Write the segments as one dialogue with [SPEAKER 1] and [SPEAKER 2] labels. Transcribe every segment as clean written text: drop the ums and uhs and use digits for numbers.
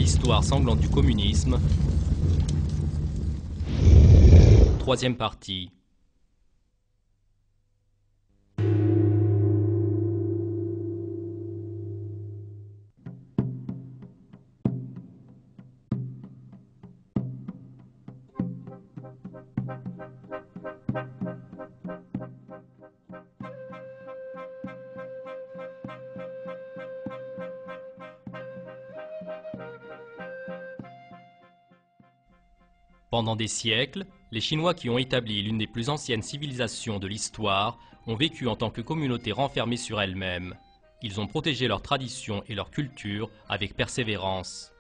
[SPEAKER 1] L'histoire sanglante du communisme. Troisième partie. Pendant des siècles, les Chinois qui ont établi l'une des plus anciennes civilisations de l'histoire ont vécu en tant que communauté renfermée sur elle-même. Ils ont protégé leurs traditions et leur culture avec persévérance.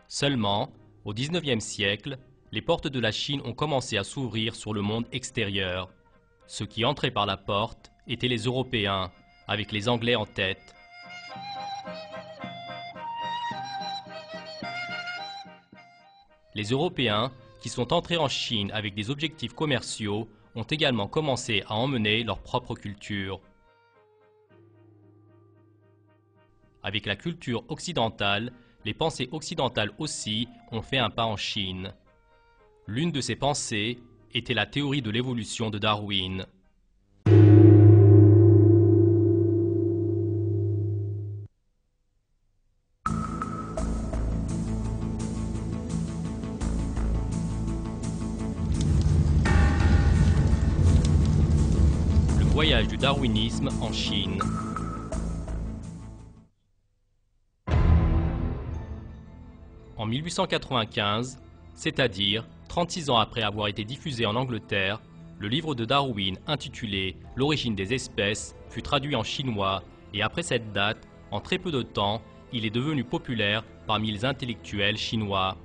[SPEAKER 1] Seulement, au XIXe siècle, les portes de la Chine ont commencé à s'ouvrir sur le monde extérieur. Ceux qui entraient par la porte étaient les Européens, avec les Anglais en tête. Les Européens, qui sont entrés en Chine avec des objectifs commerciaux, ont également commencé à emmener leur propre culture. Avec la culture occidentale, les pensées occidentales aussi ont fait un pas en Chine. L'une de ces pensées était la théorie de l'évolution de Darwin. Voyage du darwinisme en Chine. En 1895, c'est-à-dire 36 ans après avoir été diffusé en Angleterre, le livre de Darwin intitulé « L'origine des espèces » fut traduit en chinois et après cette date, en très peu de temps, il est devenu populaire parmi les intellectuels chinois.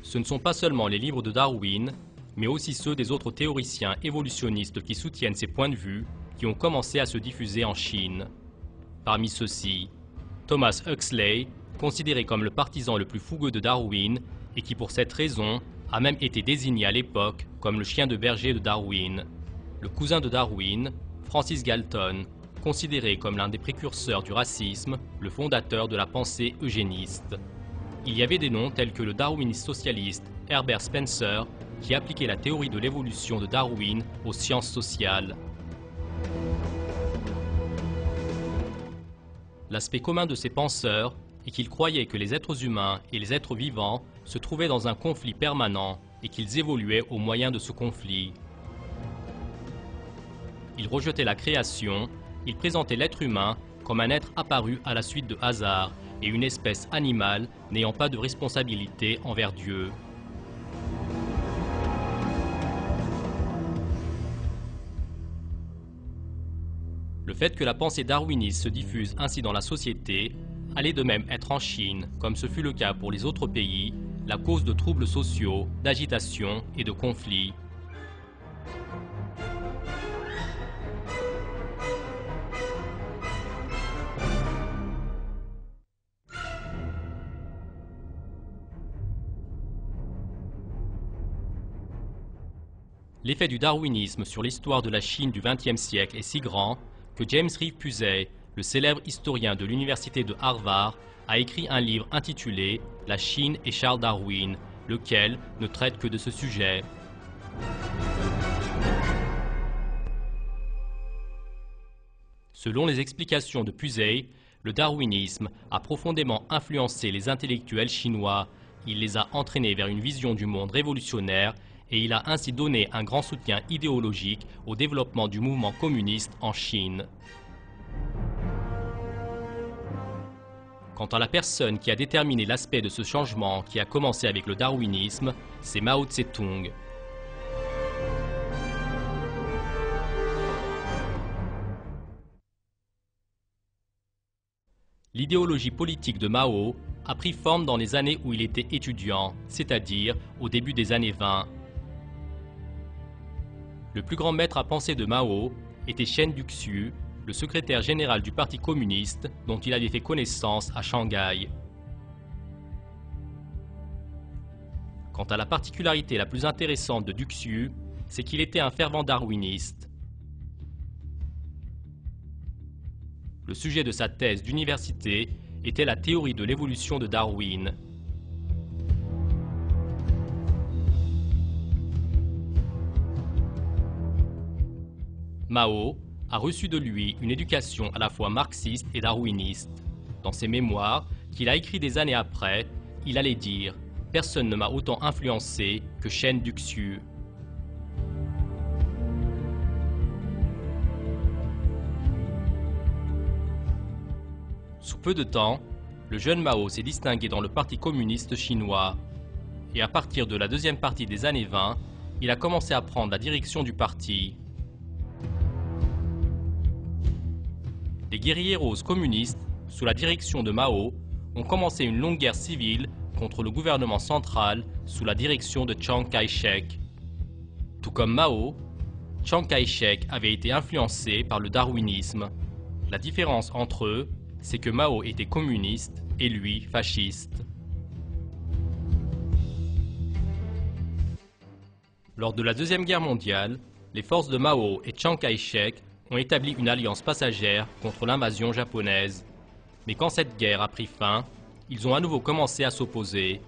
[SPEAKER 1] Ce ne sont pas seulement les livres de Darwin, mais aussi ceux des autres théoriciens évolutionnistes qui soutiennent ces points de vue qui ont commencé à se diffuser en Chine. Parmi ceux-ci, Thomas Huxley, considéré comme le partisan le plus fougueux de Darwin et qui pour cette raison a même été désigné à l'époque comme le chien de berger de Darwin. Le cousin de Darwin, Francis Galton, considéré comme l'un des précurseurs du racisme, le fondateur de la pensée eugéniste. Il y avait des noms tels que le darwiniste socialiste Herbert Spencer qui appliquait la théorie de l'évolution de Darwin aux sciences sociales. L'aspect commun de ces penseurs est qu'ils croyaient que les êtres humains et les êtres vivants se trouvaient dans un conflit permanent et qu'ils évoluaient au moyen de ce conflit. Ils rejetaient la création, ils présentaient l'être humain comme un être apparu à la suite de hasard et une espèce animale n'ayant pas de responsabilité envers Dieu. Le fait que la pensée darwiniste se diffuse ainsi dans la société allait de même être en Chine, comme ce fut le cas pour les autres pays, la cause de troubles sociaux, d'agitation et de conflits. L'effet du darwinisme sur l'histoire de la Chine du XXe siècle est si grand que James Reeve Pusey, le célèbre historien de l'université de Harvard, a écrit un livre intitulé « La Chine et Charles Darwin », lequel ne traite que de ce sujet. Selon les explications de Pusey, le darwinisme a profondément influencé les intellectuels chinois. Il les a entraînés vers une vision du monde révolutionnaire et il a ainsi donné un grand soutien idéologique au développement du mouvement communiste en Chine. Quant à la personne qui a déterminé l'aspect de ce changement qui a commencé avec le darwinisme, c'est Mao Tse-tung. L'idéologie politique de Mao a pris forme dans les années où il était étudiant, c'est-à-dire au début des années 20. Le plus grand maître à penser de Mao était Chen Duxiu, le secrétaire général du Parti communiste dont il avait fait connaissance à Shanghai. Quant à la particularité la plus intéressante de Duxiu, c'est qu'il était un fervent darwiniste. Le sujet de sa thèse d'université était la théorie de l'évolution de Darwin. Mao a reçu de lui une éducation à la fois marxiste et darwiniste. Dans ses mémoires, qu'il a écrits des années après, il allait dire « Personne ne m'a autant influencé que Shen Duxiu ». Sous peu de temps, le jeune Mao s'est distingué dans le Parti communiste chinois. Et à partir de la deuxième partie des années 20, il a commencé à prendre la direction du parti. Les guérilleros communistes, sous la direction de Mao, ont commencé une longue guerre civile contre le gouvernement central sous la direction de Chiang Kai-shek. Tout comme Mao, Chiang Kai-shek avait été influencé par le darwinisme. La différence entre eux, c'est que Mao était communiste et lui fasciste. Lors de la Deuxième Guerre mondiale, les forces de Mao et Chiang Kai-shek ont établi une alliance passagère contre l'invasion japonaise. Mais quand cette guerre a pris fin, ils ont à nouveau commencé à s'opposer.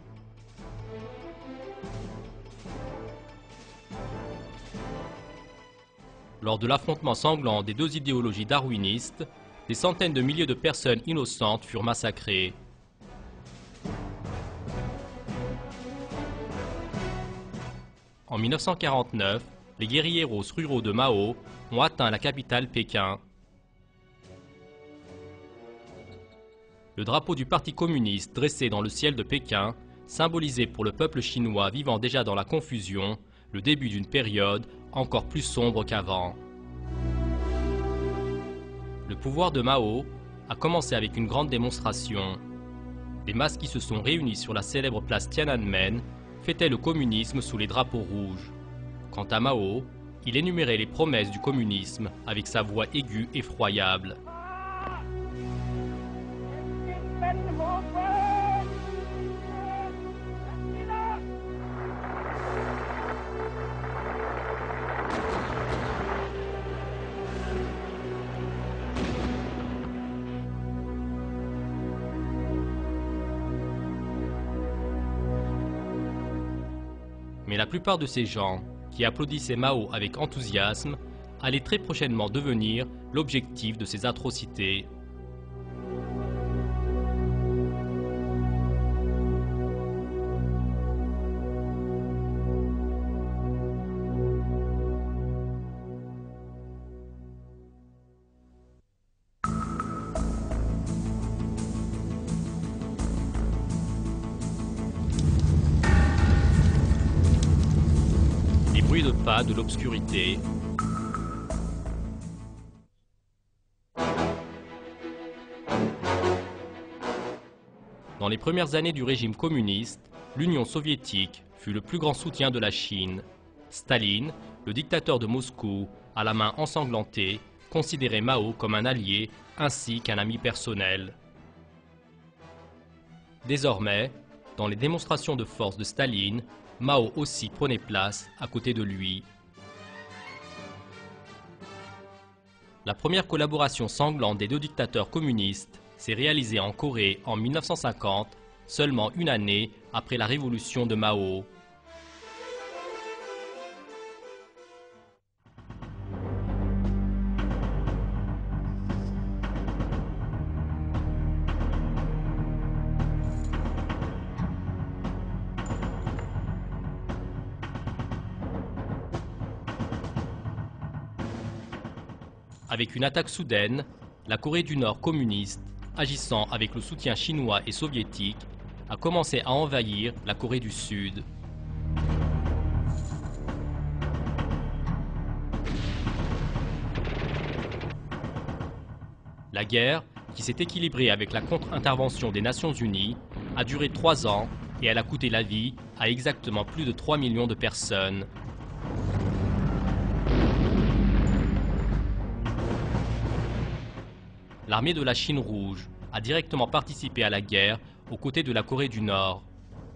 [SPEAKER 1] Lors de l'affrontement sanglant des deux idéologies darwinistes, des centaines de milliers de personnes innocentes furent massacrées. En 1949, les guérilleros ruraux de Mao ont atteint la capitale Pékin. Le drapeau du Parti communiste dressé dans le ciel de Pékin symbolisait pour le peuple chinois vivant déjà dans la confusion le début d'une période encore plus sombre qu'avant. Le pouvoir de Mao a commencé avec une grande démonstration. Les masses qui se sont réunies sur la célèbre place Tiananmen fêtaient le communisme sous les drapeaux rouges. Quant à Mao, il énumérait les promesses du communisme avec sa voix aiguë effroyable. Mais la plupart de ces gens, qui applaudissaient Mao avec enthousiasme, allaient très prochainement devenir l'objectif de ces atrocités. Bruit de pas de l'obscurité. Dans les premières années du régime communiste, l'Union soviétique fut le plus grand soutien de la Chine. Staline, le dictateur de Moscou, à la main ensanglantée, considérait Mao comme un allié ainsi qu'un ami personnel. Désormais, dans les démonstrations de force de Staline, Mao aussi prenait place à côté de lui. La première collaboration sanglante des deux dictateurs communistes s'est réalisée en Corée en 1950, seulement une année après la révolution de Mao. Avec une attaque soudaine, la Corée du Nord communiste, agissant avec le soutien chinois et soviétique, a commencé à envahir la Corée du Sud. La guerre, qui s'est équilibrée avec la contre-intervention des Nations Unies, a duré 3 ans et elle a coûté la vie à exactement plus de 3 millions de personnes. L'armée de la Chine rouge a directement participé à la guerre aux côtés de la Corée du Nord.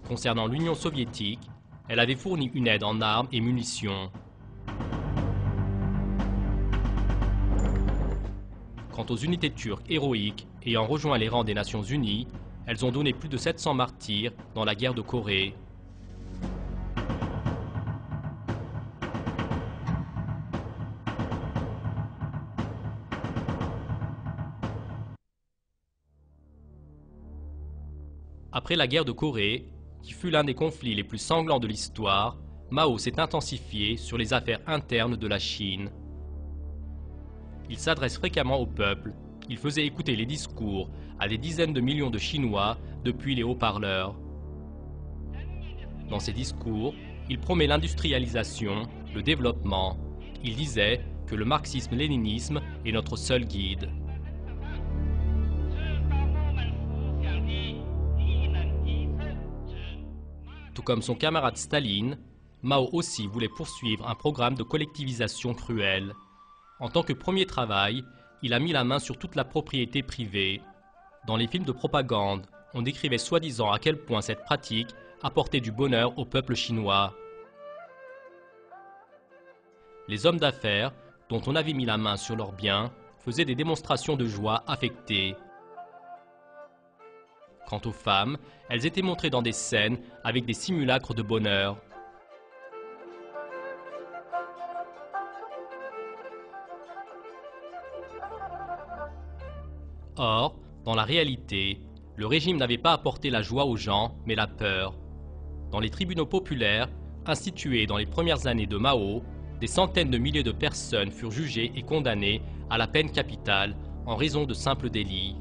[SPEAKER 1] Concernant l'Union soviétique, elle avait fourni une aide en armes et munitions. Quant aux unités turques héroïques ayant rejoint les rangs des Nations Unies, elles ont donné plus de 700 martyrs dans la guerre de Corée. Après la guerre de Corée, qui fut l'un des conflits les plus sanglants de l'histoire, Mao s'est intensifié sur les affaires internes de la Chine. Il s'adresse fréquemment au peuple, il faisait écouter les discours à des dizaines de millions de Chinois depuis les haut-parleurs. Dans ses discours, il promet l'industrialisation, le développement. Il disait que le marxisme-léninisme est notre seul guide. Tout comme son camarade Staline, Mao aussi voulait poursuivre un programme de collectivisation cruelle. En tant que premier travail, il a mis la main sur toute la propriété privée. Dans les films de propagande, on décrivait soi-disant à quel point cette pratique apportait du bonheur au peuple chinois. Les hommes d'affaires, dont on avait mis la main sur leurs biens, faisaient des démonstrations de joie affectées. Quant aux femmes, elles étaient montrées dans des scènes avec des simulacres de bonheur. Or, dans la réalité, le régime n'avait pas apporté la joie aux gens, mais la peur. Dans les tribunaux populaires, institués dans les premières années de Mao, des centaines de milliers de personnes furent jugées et condamnées à la peine capitale en raison de simples délits.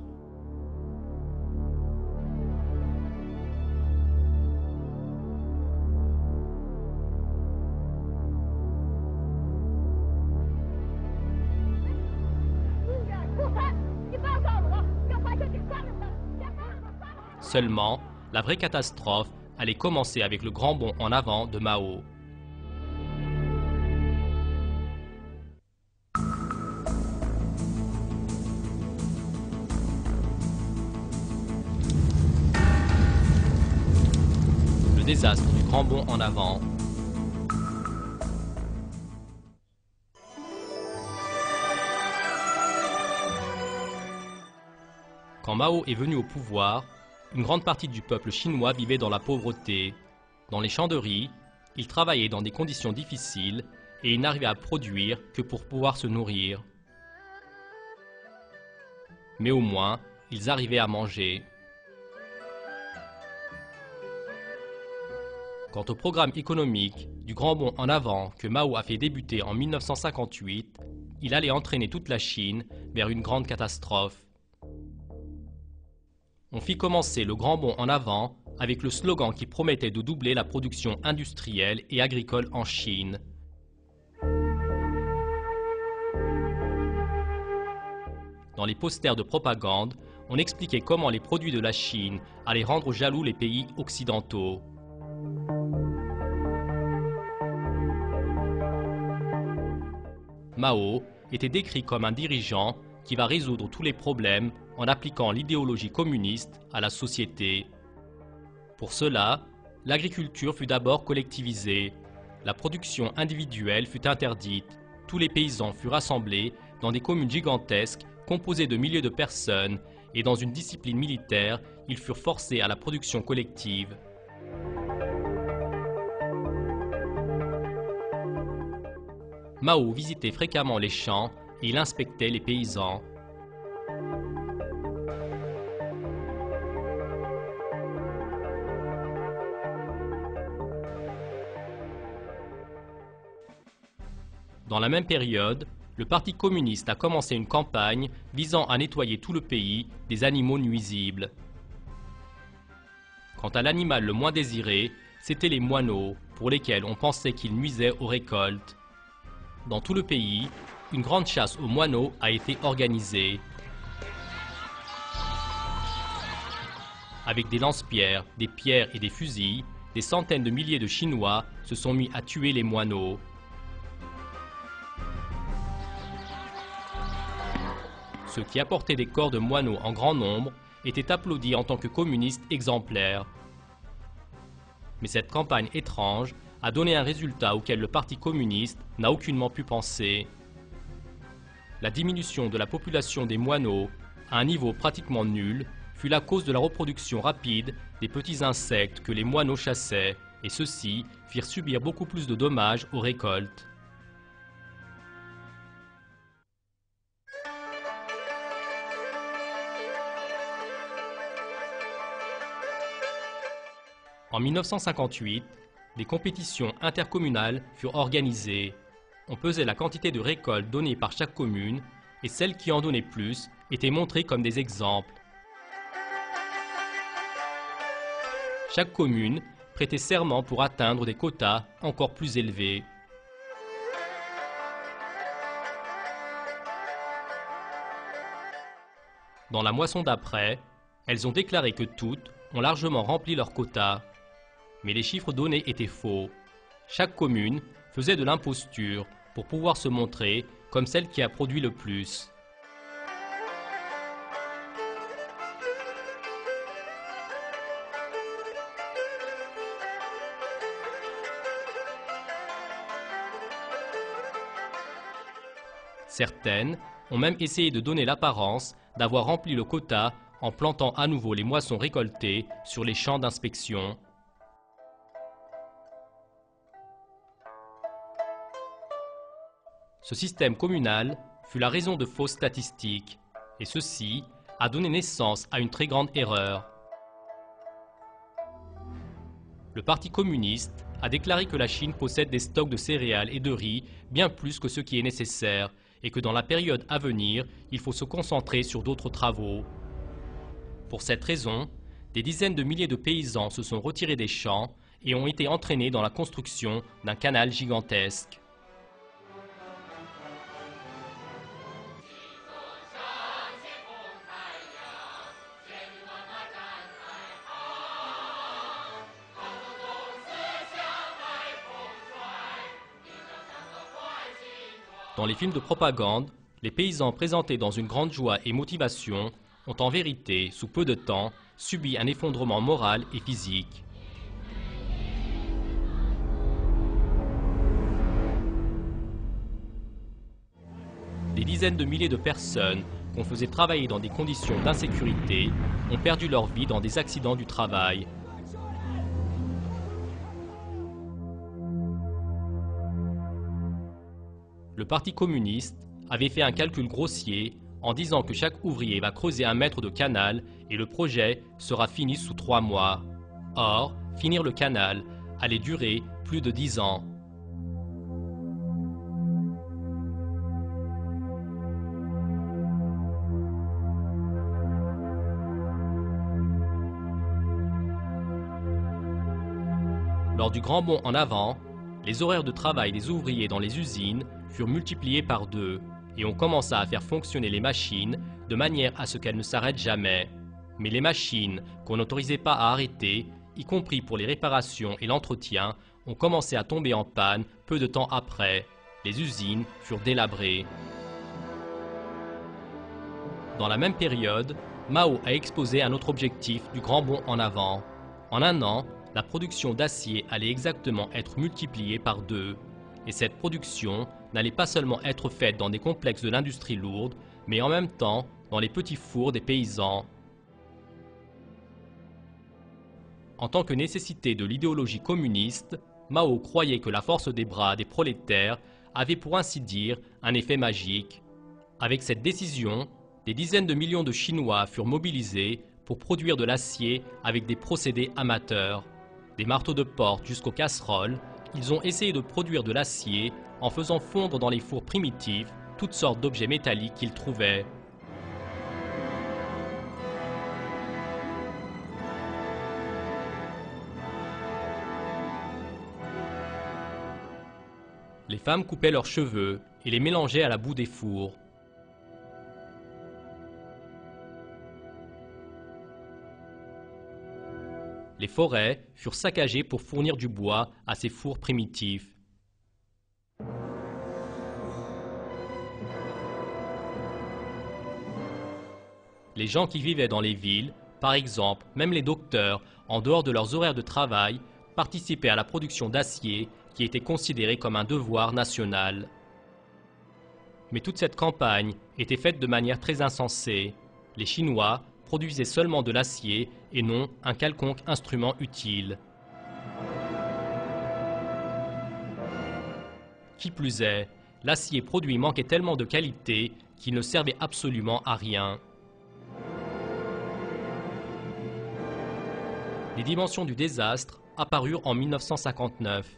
[SPEAKER 1] Seulement, la vraie catastrophe allait commencer avec le grand bond en avant de Mao. Le désastre du grand bond en avant. Quand Mao est venu au pouvoir, une grande partie du peuple chinois vivait dans la pauvreté. Dans les champs de riz, ils travaillaient dans des conditions difficiles et ils n'arrivaient à produire que pour pouvoir se nourrir. Mais au moins, ils arrivaient à manger. Quant au programme économique du grand bond en avant que Mao a fait débuter en 1958, il allait entraîner toute la Chine vers une grande catastrophe. On fit commencer le grand bond en avant avec le slogan qui promettait de doubler la production industrielle et agricole en Chine. Dans les posters de propagande, on expliquait comment les produits de la Chine allaient rendre jaloux les pays occidentaux. Mao était décrit comme un dirigeant qui va résoudre tous les problèmes en appliquant l'idéologie communiste à la société. Pour cela, l'agriculture fut d'abord collectivisée, la production individuelle fut interdite, tous les paysans furent rassemblés dans des communes gigantesques composées de milliers de personnes et dans une discipline militaire, ils furent forcés à la production collective. Mao visitait fréquemment les champs et il inspectait les paysans. Dans la même période, le Parti communiste a commencé une campagne visant à nettoyer tout le pays des animaux nuisibles. Quant à l'animal le moins désiré, c'étaient les moineaux, pour lesquels on pensait qu'ils nuisaient aux récoltes. Dans tout le pays, une grande chasse aux moineaux a été organisée. Avec des lance-pierres, des pierres et des fusils, des centaines de milliers de Chinois se sont mis à tuer les moineaux. Ceux qui apportaient des corps de moineaux en grand nombre étaient applaudis en tant que communistes exemplaires. Mais cette campagne étrange a donné un résultat auquel le Parti communiste n'a aucunement pu penser. la diminution de la population des moineaux à un niveau pratiquement nul fut la cause de la reproduction rapide des petits insectes que les moineaux chassaient, et ceux-ci firent subir beaucoup plus de dommages aux récoltes. En 1958, des compétitions intercommunales furent organisées. On pesait la quantité de récoltes données par chaque commune et celles qui en donnaient plus étaient montrées comme des exemples. Chaque commune prêtait serment pour atteindre des quotas encore plus élevés. Dans la moisson d'après, elles ont déclaré que toutes ont largement rempli leurs quotas. Mais les chiffres donnés étaient faux. Chaque commune faisait de l'imposture pour pouvoir se montrer comme celle qui a produit le plus. Certaines ont même essayé de donner l'apparence d'avoir rempli le quota en plantant à nouveau les moissons récoltées sur les champs d'inspection. Ce système communal fut la raison de fausses statistiques, et ceci a donné naissance à une très grande erreur. Le Parti communiste a déclaré que la Chine possède des stocks de céréales et de riz bien plus que ce qui est nécessaire, et que dans la période à venir, il faut se concentrer sur d'autres travaux. Pour cette raison, des dizaines de milliers de paysans se sont retirés des champs et ont été entraînés dans la construction d'un canal gigantesque. Dans les films de propagande, les paysans présentés dans une grande joie et motivation ont en vérité, sous peu de temps, subi un effondrement moral et physique. Des dizaines de milliers de personnes qu'on faisait travailler dans des conditions d'insécurité ont perdu leur vie dans des accidents du travail. Le Parti communiste avait fait un calcul grossier en disant que chaque ouvrier va creuser 1 mètre de canal et le projet sera fini sous 3 mois. Or, finir le canal allait durer plus de 10 ans. Lors du grand bond en avant, les horaires de travail des ouvriers dans les usines furent multipliés par 2 et on commença à faire fonctionner les machines de manière à ce qu'elles ne s'arrêtent jamais. Mais les machines qu'on n'autorisait pas à arrêter, y compris pour les réparations et l'entretien, ont commencé à tomber en panne peu de temps après. Les usines furent délabrées. Dans la même période, Mao a exposé un autre objectif du grand bond en avant. En 1 an, la production d'acier allait exactement être multipliée par 2. Et cette production n'allait pas seulement être faite dans des complexes de l'industrie lourde, mais en même temps dans les petits fours des paysans. En tant que nécessité de l'idéologie communiste, Mao croyait que la force des bras des prolétaires avait pour ainsi dire un effet magique. Avec cette décision, des dizaines de millions de Chinois furent mobilisés pour produire de l'acier avec des procédés amateurs. Des marteaux de porte jusqu'aux casseroles, ils ont essayé de produire de l'acier en faisant fondre dans les fours primitifs toutes sortes d'objets métalliques qu'ils trouvaient. Les femmes coupaient leurs cheveux et les mélangeaient à la boue des fours. Les forêts furent saccagées pour fournir du bois à ces fours primitifs. Les gens qui vivaient dans les villes, par exemple, même les docteurs, en dehors de leurs horaires de travail, participaient à la production d'acier qui était considéré comme un devoir national. Mais toute cette campagne était faite de manière très insensée. Les Chinois produisaient seulement de l'acier et non un quelconque instrument utile. Qui plus est, l'acier produit manquait tellement de qualité qu'il ne servait absolument à rien. Les dimensions du désastre apparurent en 1959.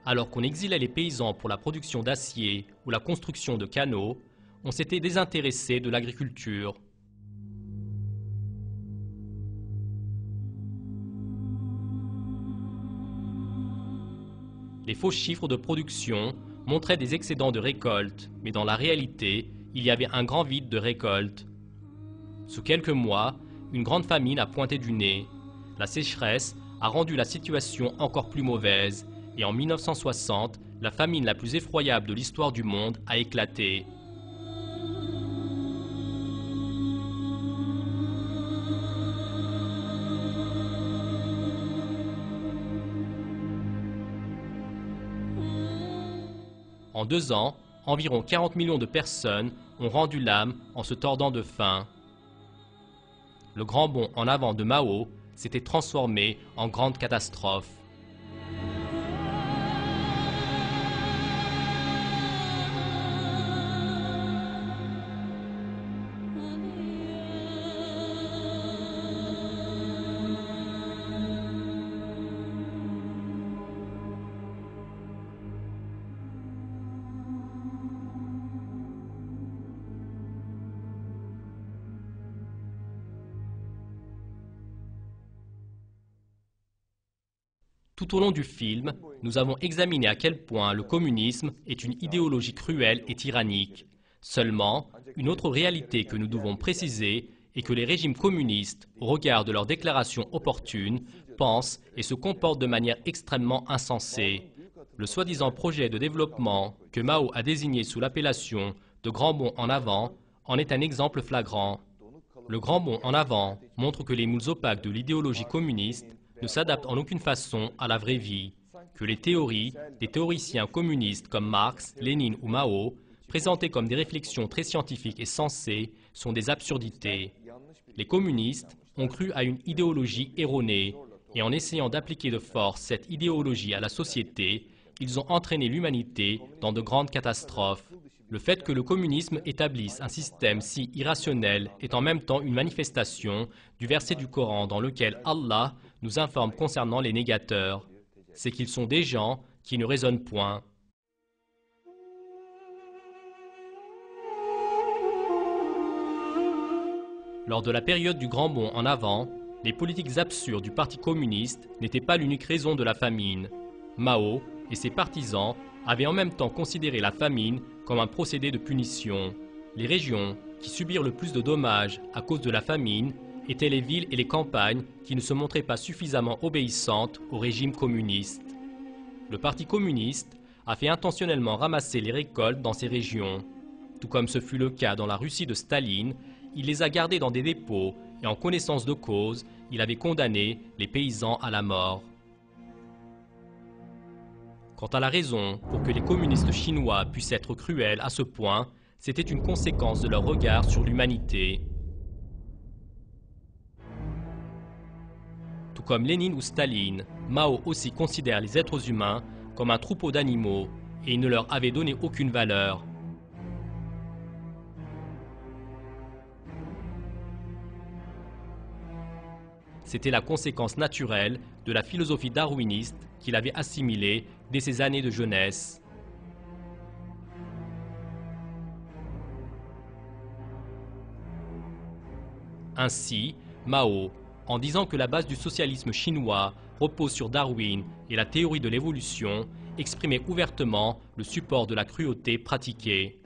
[SPEAKER 1] Alors qu'on exilait les paysans pour la production d'acier ou la construction de canaux, on s'était désintéressé de l'agriculture. Les faux chiffres de production montraient des excédents de récolte, mais dans la réalité, il y avait un grand vide de récolte. Sous quelques mois, une grande famine a pointé du nez. La sécheresse a rendu la situation encore plus mauvaise, et en 1960, la famine la plus effroyable de l'histoire du monde a éclaté. En 2 ans, environ 40 millions de personnes ont rendu l'âme en se tordant de faim. Le grand bond en avant de Mao s'était transformé en grande catastrophe. Tout au long du film, nous avons examiné à quel point le communisme est une idéologie cruelle et tyrannique. Seulement, une autre réalité que nous devons préciser est que les régimes communistes, au regard de leurs déclarations opportunes, pensent et se comportent de manière extrêmement insensée. Le soi-disant projet de développement que Mao a désigné sous l'appellation de Grand Bond en avant en est un exemple flagrant. Le Grand Bond en avant montre que les moules opaques de l'idéologie communiste ne s'adaptent en aucune façon à la vraie vie, que les théories des théoriciens communistes comme Marx, Lénine ou Mao, présentées comme des réflexions très scientifiques et sensées, sont des absurdités. Les communistes ont cru à une idéologie erronée, et en essayant d'appliquer de force cette idéologie à la société, ils ont entraîné l'humanité dans de grandes catastrophes. Le fait que le communisme établisse un système si irrationnel est en même temps une manifestation du verset du Coran dans lequel Allah nous informe concernant les négateurs. C'est qu'ils sont des gens qui ne raisonnent point. Lors de la période du Grand Bond en avant, les politiques absurdes du Parti communiste n'étaient pas l'unique raison de la famine. Mao et ses partisans avaient en même temps considéré la famine comme un procédé de punition. Les régions qui subirent le plus de dommages à cause de la famine étaient les villes et les campagnes qui ne se montraient pas suffisamment obéissantes au régime communiste. Le Parti communiste a fait intentionnellement ramasser les récoltes dans ces régions. Tout comme ce fut le cas dans la Russie de Staline, il les a gardées dans des dépôts et en connaissance de cause, il avait condamné les paysans à la mort. Quant à la raison pour que les communistes chinois puissent être cruels à ce point, c'était une conséquence de leur regard sur l'humanité. Tout comme Lénine ou Staline, Mao aussi considère les êtres humains comme un troupeau d'animaux et il ne leur avait donné aucune valeur. C'était la conséquence naturelle de la philosophie darwiniste qu'il avait assimilée dès ses années de jeunesse. Ainsi, Mao, en disant que la base du socialisme chinois repose sur Darwin et la théorie de l'évolution, exprimait ouvertement le support de la cruauté pratiquée.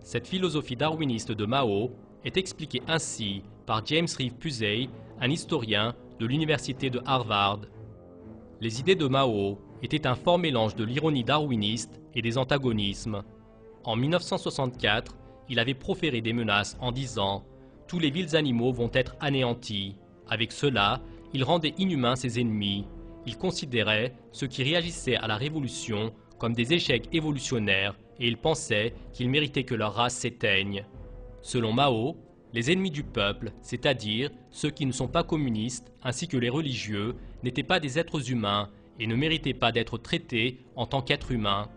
[SPEAKER 1] Cette philosophie darwiniste de Mao est expliquée ainsi par James Reeve Pusey, un historien de l'université de Harvard. Les idées de Mao étaient un fort mélange de l'ironie darwiniste et des antagonismes. En 1964, il avait proféré des menaces en disant « Tous les vils animaux vont être anéantis ». Avec cela, il rendait inhumains ses ennemis. Il considérait ceux qui réagissaient à la révolution comme des échecs évolutionnaires et il pensait qu'ils méritaient que leur race s'éteigne. Selon Mao, les ennemis du peuple, c'est-à-dire ceux qui ne sont pas communistes ainsi que les religieux, n'étaient pas des êtres humains et ne méritaient pas d'être traités en tant qu'êtres humains.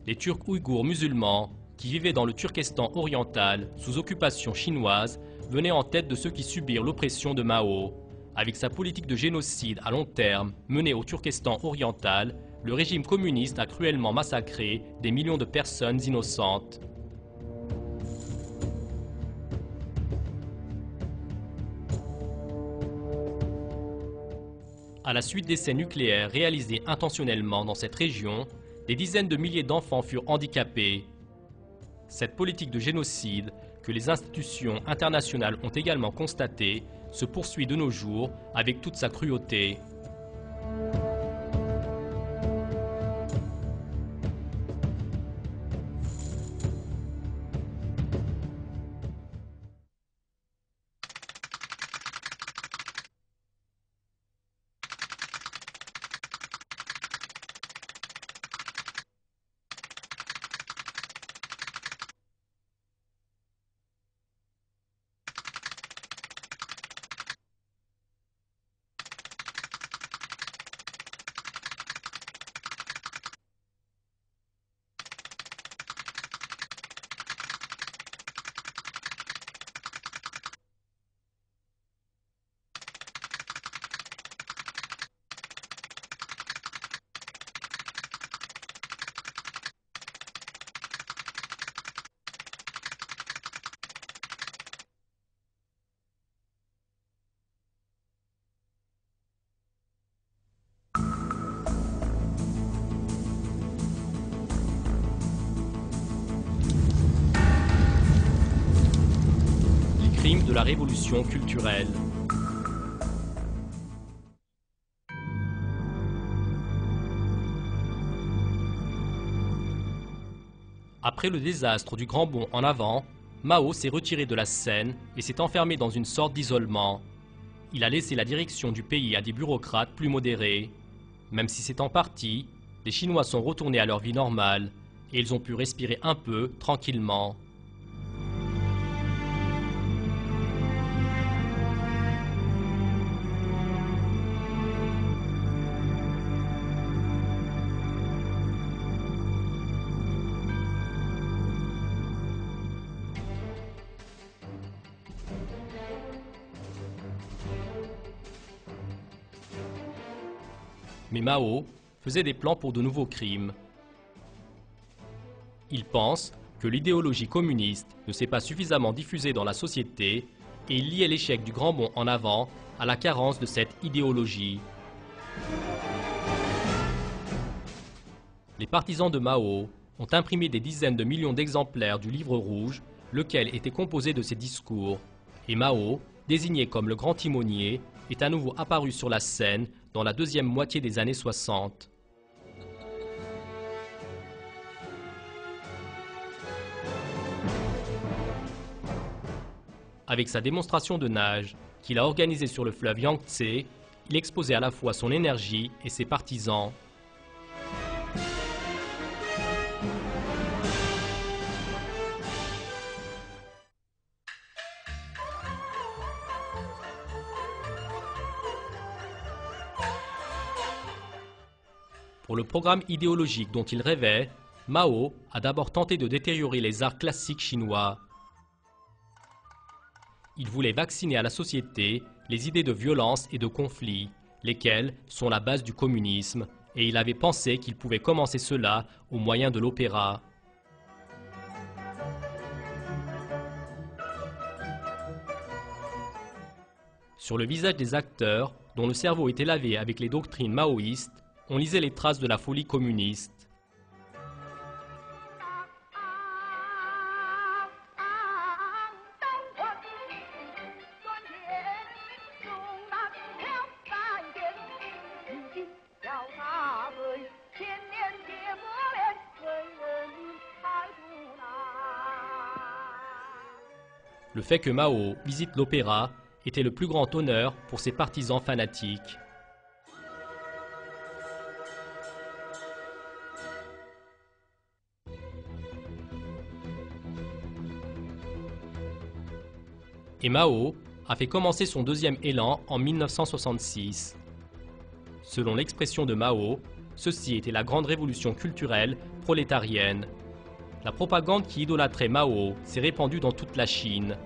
[SPEAKER 1] Les Turcs ouïghours musulmans, qui vivaient dans le Turkestan oriental sous occupation chinoise, venaient en tête de ceux qui subirent l'oppression de Mao. Avec sa politique de génocide à long terme menée au Turkestan oriental, le régime communiste a cruellement massacré des millions de personnes innocentes. À la suite d'essais nucléaires réalisés intentionnellement dans cette région, des dizaines de milliers d'enfants furent handicapés. Cette politique de génocide, que les institutions internationales ont également constatée, se poursuit de nos jours avec toute sa cruauté. Crimes de la révolution culturelle. Après le désastre du Grand Bond en avant, Mao s'est retiré de la scène et s'est enfermé dans une sorte d'isolement. Il a laissé la direction du pays à des bureaucrates plus modérés. Même si c'est en partie, les Chinois sont retournés à leur vie normale et ils ont pu respirer un peu tranquillement. Mais Mao faisait des plans pour de nouveaux crimes. Il pense que l'idéologie communiste ne s'est pas suffisamment diffusée dans la société et il liait l'échec du Grand Bond en avant à la carence de cette idéologie. Les partisans de Mao ont imprimé des dizaines de millions d'exemplaires du Livre rouge, lequel était composé de ses discours. Et Mao, désigné comme le grand timonier, est à nouveau apparu sur la scène dans la deuxième moitié des années 60. Avec sa démonstration de nage, qu'il a organisée sur le fleuve Yangtze, il exposait à la fois son énergie et ses partisans. Pour le programme idéologique dont il rêvait, Mao a d'abord tenté de détériorer les arts classiques chinois. Il voulait vacciner à la société les idées de violence et de conflit, lesquelles sont la base du communisme, et il avait pensé qu'il pouvait commencer cela au moyen de l'opéra. Sur le visage des acteurs, dont le cerveau était lavé avec les doctrines maoïstes, on lisait les traces de la folie communiste. Le fait que Mao visite l'opéra était le plus grand honneur pour ses partisans fanatiques. Et Mao a fait commencer son deuxième élan en 1966. Selon l'expression de Mao, ceci était la grande révolution culturelle prolétarienne. La propagande qui idolâtrait Mao s'est répandue dans toute la Chine.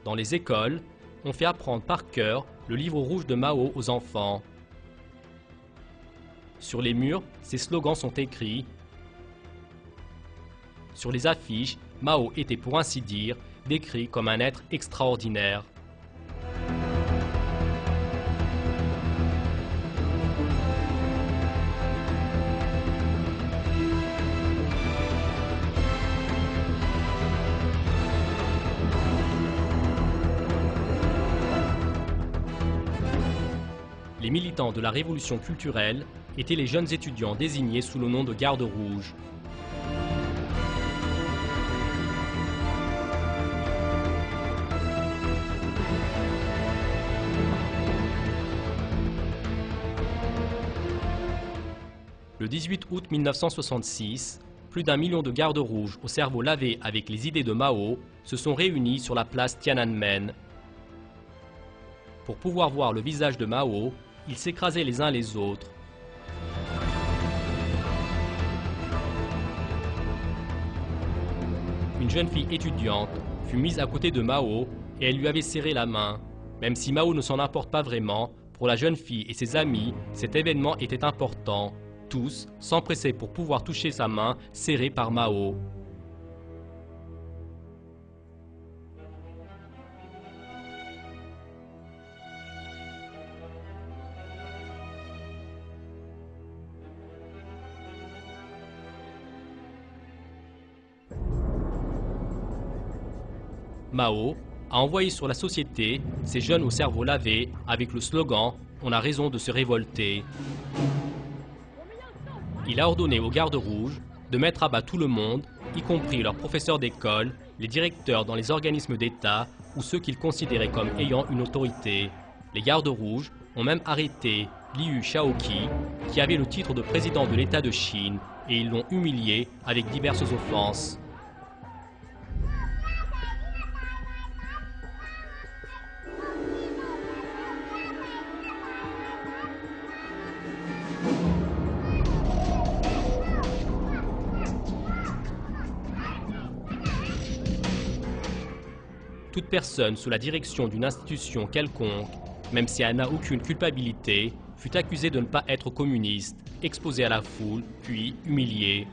[SPEAKER 1] Dans les écoles, on fait apprendre par cœur le livre rouge de Mao aux enfants. Sur les murs, ces slogans sont écrits. Sur les affiches, Mao était pour ainsi dire décrit comme un être extraordinaire. Les militants de la révolution culturelle étaient les jeunes étudiants désignés sous le nom de Garde rouge. Le 18 août 1966, plus d'1 million de gardes rouges au cerveau lavé avec les idées de Mao se sont réunis sur la place Tiananmen. Pour pouvoir voir le visage de Mao, ils s'écrasaient les uns les autres. Une jeune fille étudiante fut mise à côté de Mao et elle lui avait serré la main. Même si Mao ne s'en importe pas vraiment, pour la jeune fille et ses amis, cet événement était important. Tous s'empressaient pour pouvoir toucher sa main serrée par Mao. Mao a envoyé sur la société ces jeunes au cerveau lavé avec le slogan « On a raison de se révolter ». Il a ordonné aux gardes rouges de mettre à bas tout le monde, y compris leurs professeurs d'école, les directeurs dans les organismes d'État ou ceux qu'ils considéraient comme ayant une autorité. Les gardes rouges ont même arrêté Liu Shaoqi, qui avait le titre de président de l'État de Chine, et ils l'ont humilié avec diverses offenses. Toute personne sous la direction d'une institution quelconque, même si elle n'a aucune culpabilité, fut accusée de ne pas être communiste, exposée à la foule, puis humiliée.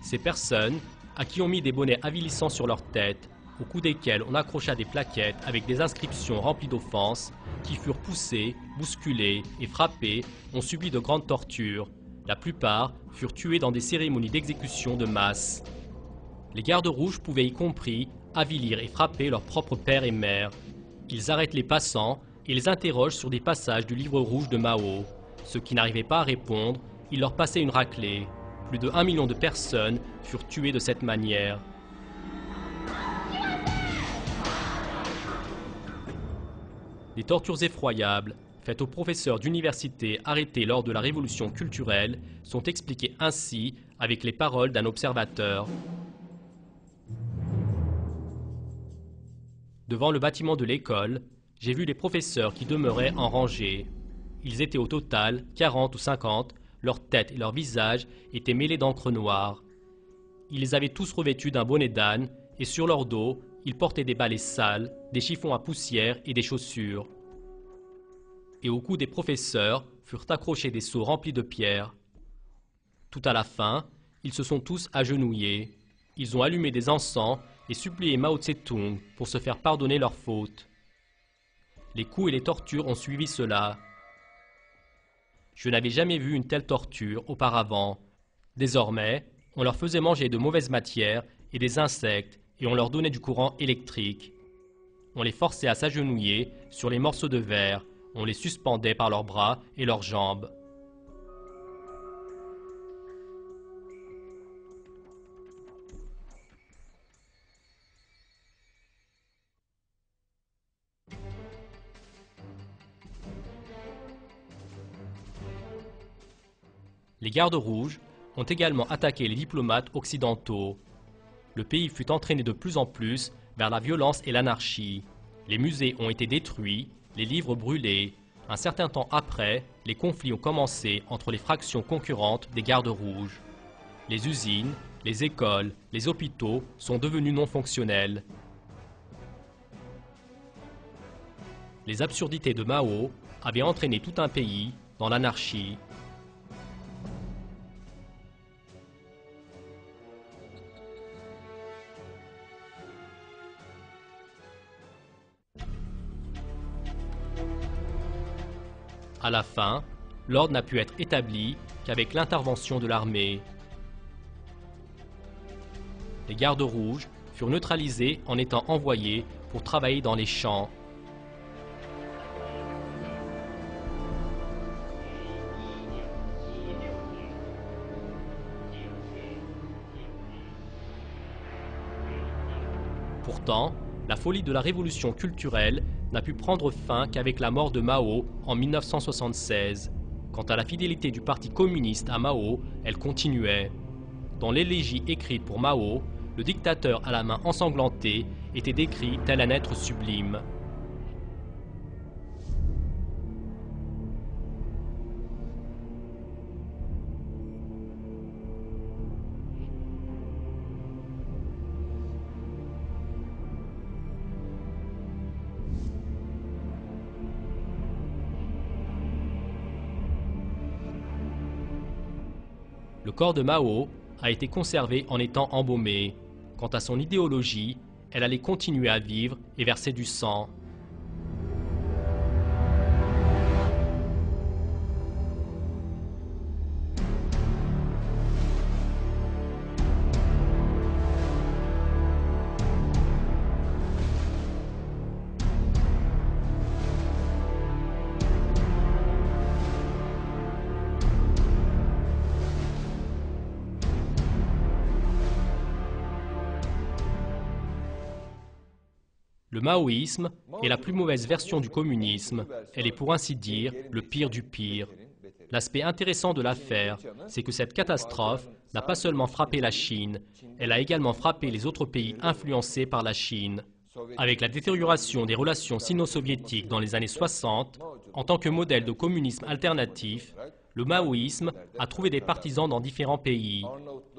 [SPEAKER 1] Ces personnes, à qui on mit des bonnets avilissants sur leur tête, au cou desquels on accrocha des plaquettes avec des inscriptions remplies d'offenses, qui furent poussées, bousculées et frappées, ont subi de grandes tortures. La plupart furent tués dans des cérémonies d'exécution de masse. Les gardes rouges pouvaient y compris avilir et frapper leurs propres pères et mères. Ils arrêtent les passants et les interrogent sur des passages du livre rouge de Mao. Ceux qui n'arrivaient pas à répondre, ils leur passaient une raclée. Plus de 1 million de personnes furent tuées de cette manière. Des tortures effroyables faites aux professeurs d'université arrêtés lors de la révolution culturelle sont expliquées ainsi avec les paroles d'un observateur. Devant le bâtiment de l'école, j'ai vu les professeurs qui demeuraient en rangée. Ils étaient au total 40 ou 50, leurs têtes et leurs visages étaient mêlés d'encre noire. Ils les avaient tous revêtus d'un bonnet d'âne et sur leur dos, ils portaient des balais sales, des chiffons à poussière et des chaussures. Et au cou des professeurs furent accrochés des seaux remplis de pierres. Tout à la fin, ils se sont tous agenouillés. Ils ont allumé des encens et supplié Mao Tse-tung pour se faire pardonner leurs fautes. Les coups et les tortures ont suivi cela. Je n'avais jamais vu une telle torture auparavant. Désormais, on leur faisait manger de mauvaises matières et des insectes et on leur donnait du courant électrique. on les forçait à s'agenouiller sur les morceaux de verre, on les suspendait par leurs bras et leurs jambes. Les gardes rouges ont également attaqué les diplomates occidentaux. Le pays fut entraîné de plus en plus vers la violence et l'anarchie. Les musées ont été détruits, les livres brûlés. Un certain temps après, les conflits ont commencé entre les fractions concurrentes des gardes rouges. Les usines, les écoles, les hôpitaux sont devenus non fonctionnels. Les absurdités de Mao avaient entraîné tout un pays dans l'anarchie. À la fin, l'ordre n'a pu être établi qu'avec l'intervention de l'armée. Les gardes rouges furent neutralisés en étant envoyés pour travailler dans les champs. Pourtant, la folie de la révolution culturelle n'a pu prendre fin qu'avec la mort de Mao en 1976. Quant à la fidélité du Parti communiste à Mao, elle continuait. Dans l'élégie écrite pour Mao, le dictateur à la main ensanglantée était décrit tel un être sublime. Le corps de Mao a été conservé en étant embaumé. Quant à son idéologie, elle allait continuer à vivre et verser du sang. Le maoïsme est la plus mauvaise version du communisme. Elle est pour ainsi dire le pire du pire. L'aspect intéressant de l'affaire, c'est que cette catastrophe n'a pas seulement frappé la Chine, elle a également frappé les autres pays influencés par la Chine. Avec la détérioration des relations sino-soviétiques dans les années 60, en tant que modèle de communisme alternatif, le maoïsme a trouvé des partisans dans différents pays.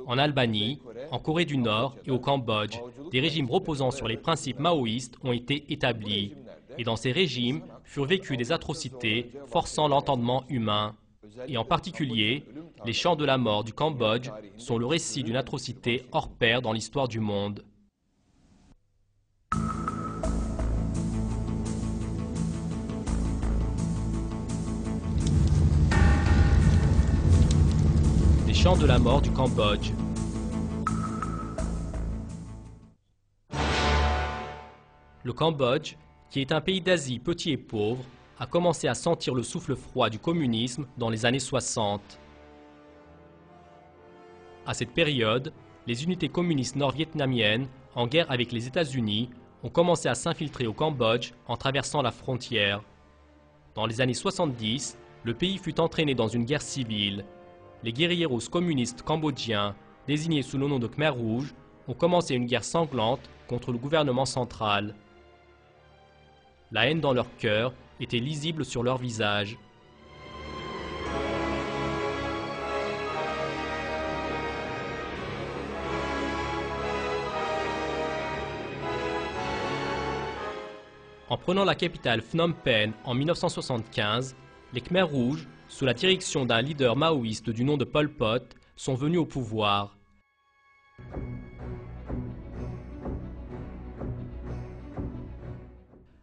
[SPEAKER 1] En Albanie, en Corée du Nord et au Cambodge, des régimes reposant sur les principes maoïstes ont été établis. Et dans ces régimes furent vécues des atrocités forçant l'entendement humain. Et en particulier, les champs de la mort du Cambodge sont le récit d'une atrocité hors pair dans l'histoire du monde. Les champs de la mort du Cambodge. Le Cambodge, qui est un pays d'Asie petit et pauvre, a commencé à sentir le souffle froid du communisme dans les années 60. À cette période, les unités communistes nord-vietnamiennes, en guerre avec les États-Unis, ont commencé à s'infiltrer au Cambodge en traversant la frontière. Dans les années 70, le pays fut entraîné dans une guerre civile. Les guérilleros communistes cambodgiens, désignés sous le nom de Khmer Rouge, ont commencé une guerre sanglante contre le gouvernement central. La haine dans leur cœur était lisible sur leur visage. En prenant la capitale Phnom Penh en 1975, les Khmer Rouges, sous la direction d'un leader maoïste du nom de Pol Pot, sont venus au pouvoir.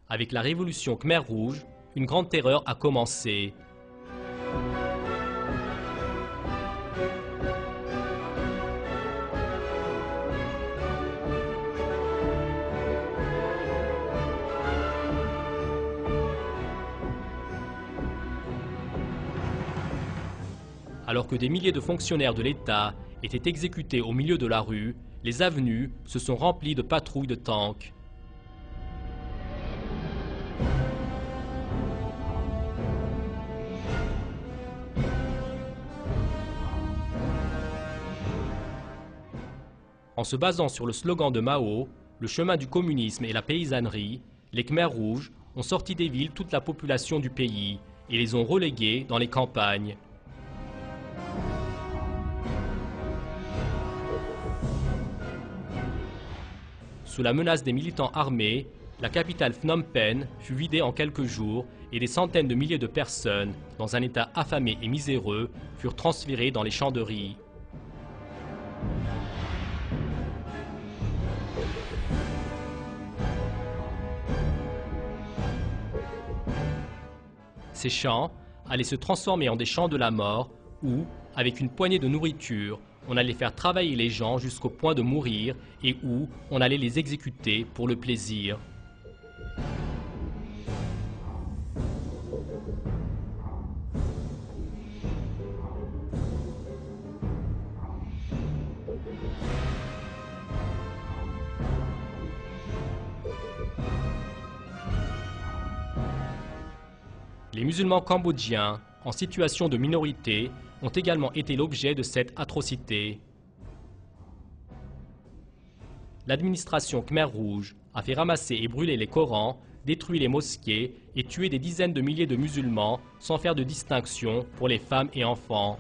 [SPEAKER 1] Avec la révolution Khmer Rouge, une grande terreur a commencé. Alors que des milliers de fonctionnaires de l'État étaient exécutés au milieu de la rue, les avenues se sont remplies de patrouilles de tanks. En se basant sur le slogan de Mao, le chemin du communisme et la paysannerie, les Khmers rouges ont sorti des villes toute la population du pays et les ont relégués dans les campagnes. Sous la menace des militants armés, la capitale Phnom Penh fut vidée en quelques jours et des centaines de milliers de personnes, dans un état affamé et miséreux, furent transférées dans les champs de riz. Ces champs allaient se transformer en des champs de la mort où, avec une poignée de nourriture, on allait faire travailler les gens jusqu'au point de mourir et où on allait les exécuter pour le plaisir. Les musulmans cambodgiens, en situation de minorité, ont également été l'objet de cette atrocité. L'administration Khmer Rouge a fait ramasser et brûler les Corans, détruit les mosquées et tué des dizaines de milliers de musulmans sans faire de distinction pour les femmes et enfants.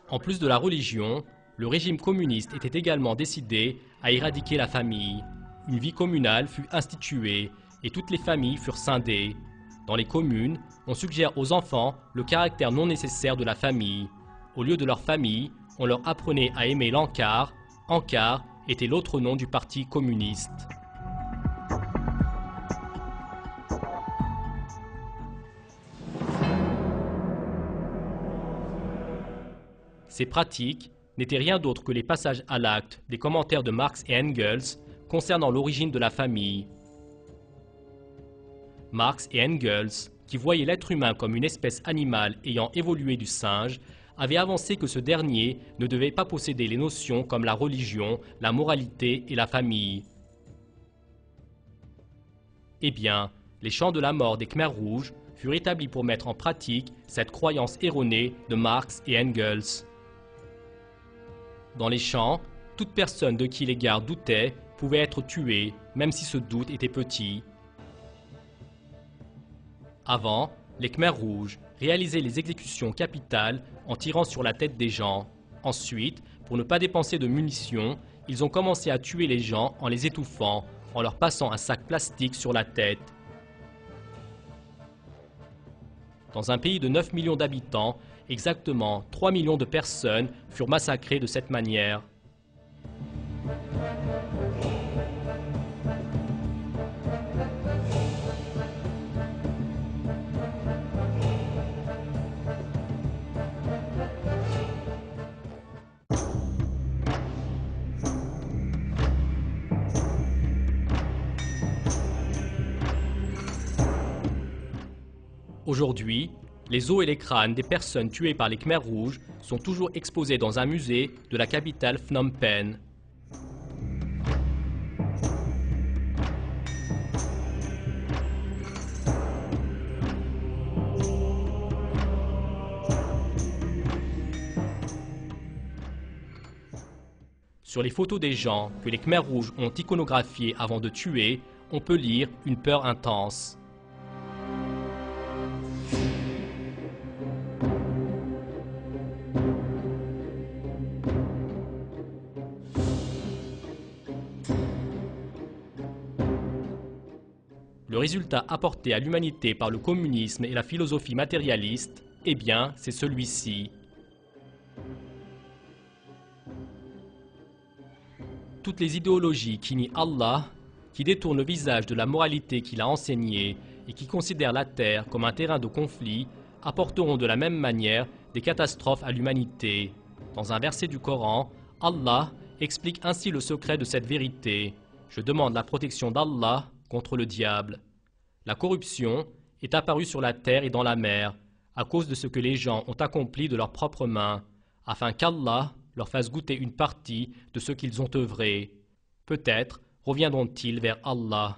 [SPEAKER 1] En plus de la religion, le régime communiste était également décidé à éradiquer la famille. Une vie communale fut instituée et toutes les familles furent scindées. Dans les communes, on suggère aux enfants le caractère non nécessaire de la famille. Au lieu de leur famille, on leur apprenait à aimer l'encart. Encart était l'autre nom du parti communiste. Ces pratiques n'étaient rien d'autre que les passages à l'acte des commentaires de Marx et Engels concernant l'origine de la famille. Marx et Engels, qui voyaient l'être humain comme une espèce animale ayant évolué du singe, avaient avancé que ce dernier ne devait pas posséder les notions comme la religion, la moralité et la famille. Eh bien, les champs de la mort des Khmers rouges furent établis pour mettre en pratique cette croyance erronée de Marx et Engels. Dans les champs, toute personne de qui l'égard doutait pouvait être tuée, même si ce doute était petit. Avant, les Khmers rouges réalisaient les exécutions capitales en tirant sur la tête des gens. Ensuite, pour ne pas dépenser de munitions, ils ont commencé à tuer les gens en les étouffant, en leur passant un sac plastique sur la tête. Dans un pays de 9 millions d'habitants, exactement 3 millions de personnes furent massacrées de cette manière. Aujourd'hui, les os et les crânes des personnes tuées par les Khmers rouges sont toujours exposés dans un musée de la capitale Phnom Penh. Sur les photos des gens que les Khmers rouges ont iconographiés avant de tuer, on peut lire une peur intense. Le résultat apporté à l'humanité par le communisme et la philosophie matérialiste, eh bien, c'est celui-ci. Toutes les idéologies qui nient Allah, qui détourne le visage de la moralité qu'il a enseignée et qui considère la terre comme un terrain de conflit apporteront de la même manière des catastrophes à l'humanité. Dans un verset du Coran, Allah explique ainsi le secret de cette vérité. Je demande la protection d'Allah contre le diable. La corruption est apparue sur la terre et dans la mer à cause de ce que les gens ont accompli de leurs propres mains, afin qu'Allah leur fasse goûter une partie de ce qu'ils ont œuvré. Peut-être reviendront-ils vers Allah.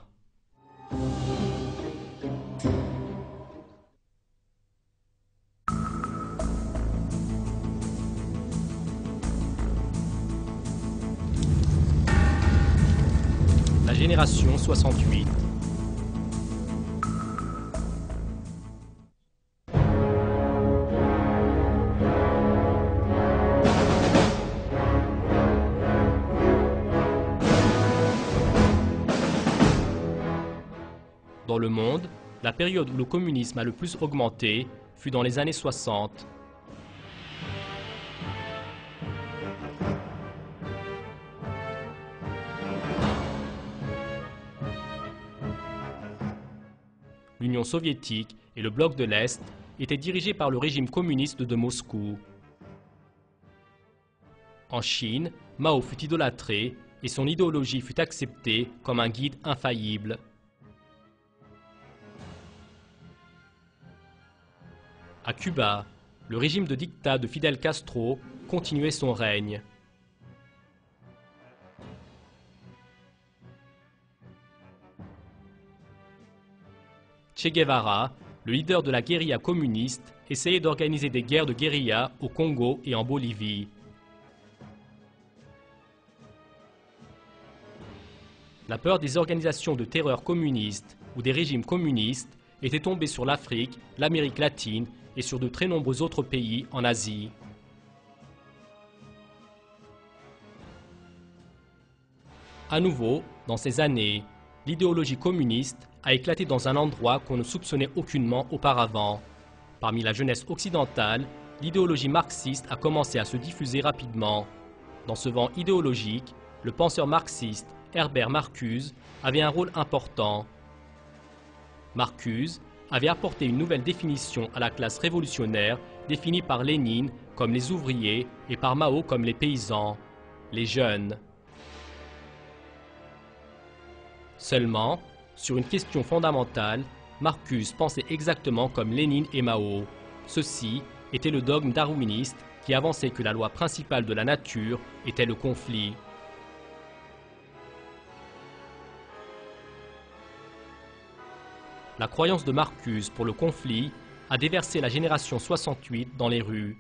[SPEAKER 1] La génération 68. Dans le monde, la période où le communisme a le plus augmenté fut dans les années 60. L'Union soviétique et le bloc de l'Est étaient dirigés par le régime communiste de Moscou. En Chine, Mao fut idolâtré et son idéologie fut acceptée comme un guide infaillible. À Cuba, le régime de dictat de Fidel Castro continuait son règne. Che Guevara, le leader de la guérilla communiste, essayait d'organiser des guerres de guérilla au Congo et en Bolivie. La peur des organisations de terreur communistes ou des régimes communistes était tombée sur l'Afrique, l'Amérique latine et sur de très nombreux autres pays en Asie. À nouveau, dans ces années, l'idéologie communiste a éclaté dans un endroit qu'on ne soupçonnait aucunement auparavant. Parmi la jeunesse occidentale, l'idéologie marxiste a commencé à se diffuser rapidement. Dans ce vent idéologique, le penseur marxiste Herbert Marcuse avait un rôle important. Marcuse avait apporté une nouvelle définition à la classe révolutionnaire définie par Lénine comme les ouvriers et par Mao comme les paysans, les jeunes. Seulement, sur une question fondamentale, Marcuse pensait exactement comme Lénine et Mao. Ceci était le dogme darwiniste qui avançait que la loi principale de la nature était le conflit. La croyance de Marcuse pour le conflit a déversé la génération 68 dans les rues.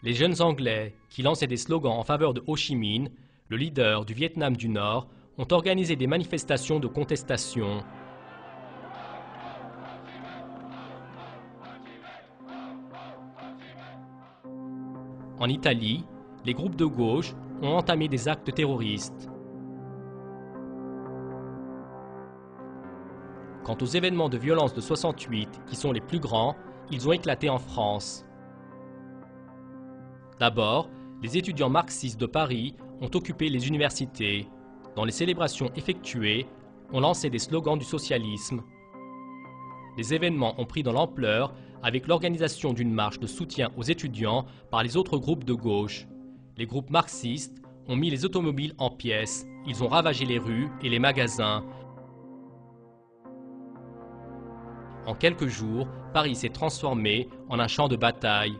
[SPEAKER 1] Les jeunes Anglais, qui lançaient des slogans en faveur de Ho Chi Minh, le leader du Vietnam du Nord, ont organisé des manifestations de contestation. En Italie, les groupes de gauche ont entamé des actes terroristes. Quant aux événements de violence de 68, qui sont les plus grands, ils ont éclaté en France. D'abord, les étudiants marxistes de Paris ont occupé les universités. Dans les célébrations effectuées, on lançait des slogans du socialisme. Les événements ont pris de l'ampleur avec l'organisation d'une marche de soutien aux étudiants par les autres groupes de gauche. Les groupes marxistes ont mis les automobiles en pièces, ils ont ravagé les rues et les magasins. En quelques jours, Paris s'est transformé en un champ de bataille.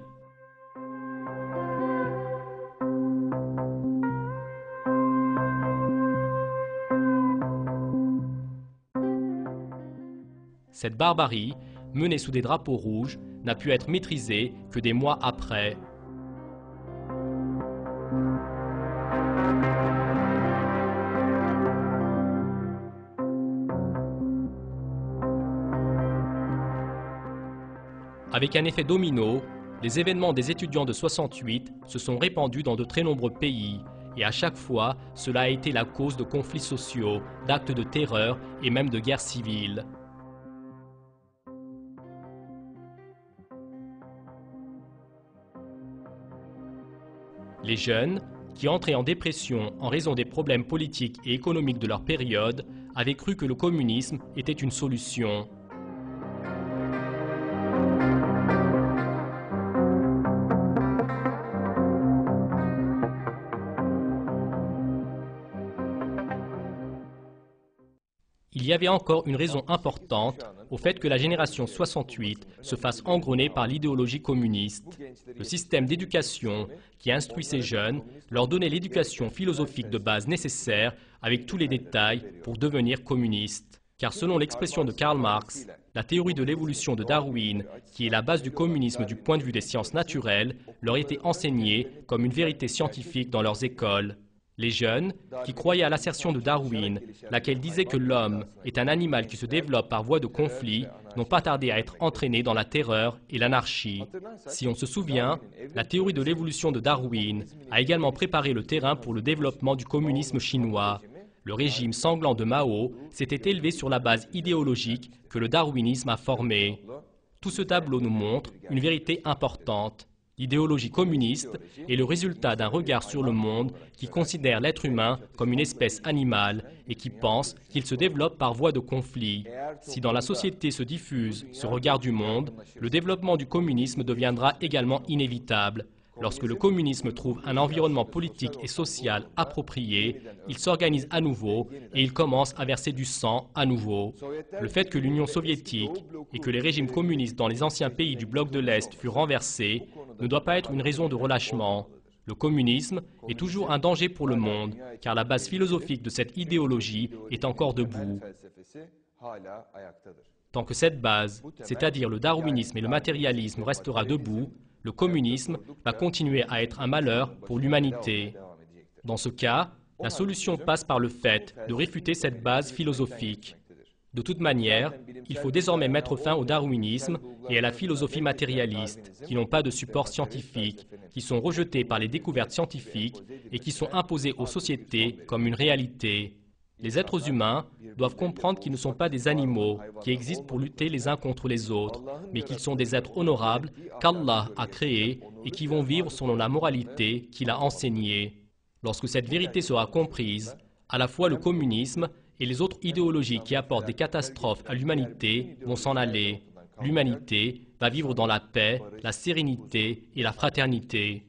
[SPEAKER 1] Cette barbarie, menée sous des drapeaux rouges, n'a pu être maîtrisée que des mois après. Avec un effet domino, les événements des étudiants de 68 se sont répandus dans de très nombreux pays, et à chaque fois, cela a été la cause de conflits sociaux, d'actes de terreur et même de guerres civiles. Les jeunes, qui entraient en dépression en raison des problèmes politiques et économiques de leur période, avait cru que le communisme était une solution. Il y avait encore une raison importante au fait que la génération 68 se fasse engrener par l'idéologie communiste. Le système d'éducation qui instruit ces jeunes leur donnait l'éducation philosophique de base nécessaire avec tous les détails pour devenir communistes. Car selon l'expression de Karl Marx, la théorie de l'évolution de Darwin, qui est la base du communisme du point de vue des sciences naturelles, leur était enseignée comme une vérité scientifique dans leurs écoles. Les jeunes, qui croyaient à l'assertion de Darwin, laquelle disait que l'homme est un animal qui se développe par voie de conflit, n'ont pas tardé à être entraînés dans la terreur et l'anarchie. Si on se souvient, la théorie de l'évolution de Darwin a également préparé le terrain pour le développement du communisme chinois. Le régime sanglant de Mao s'était élevé sur la base idéologique que le darwinisme a formée. Tout ce tableau nous montre une vérité importante. L'idéologie communiste est le résultat d'un regard sur le monde qui considère l'être humain comme une espèce animale et qui pense qu'il se développe par voie de conflit. Si dans la société se diffuse ce regard du monde, le développement du communisme deviendra également inévitable. Lorsque le communisme trouve un environnement politique et social approprié, il s'organise à nouveau et il commence à verser du sang à nouveau. Le fait que l'Union soviétique et que les régimes communistes dans les anciens pays du bloc de l'Est furent renversés ne doit pas être une raison de relâchement. Le communisme est toujours un danger pour le monde, car la base philosophique de cette idéologie est encore debout. Tant que cette base, c'est-à-dire le darwinisme et le matérialisme, restera debout, le communisme va continuer à être un malheur pour l'humanité. Dans ce cas, la solution passe par le fait de réfuter cette base philosophique. De toute manière, il faut désormais mettre fin au darwinisme et à la philosophie matérialiste, qui n'ont pas de support scientifique, qui sont rejetés par les découvertes scientifiques et qui sont imposés aux sociétés comme une réalité. Les êtres humains doivent comprendre qu'ils ne sont pas des animaux qui existent pour lutter les uns contre les autres, mais qu'ils sont des êtres honorables qu'Allah a créés et qui vont vivre selon la moralité qu'il a enseignée. Lorsque cette vérité sera comprise, à la fois le communisme et les autres idéologies qui apportent des catastrophes à l'humanité vont s'en aller. L'humanité va vivre dans la paix, la sérénité et la fraternité.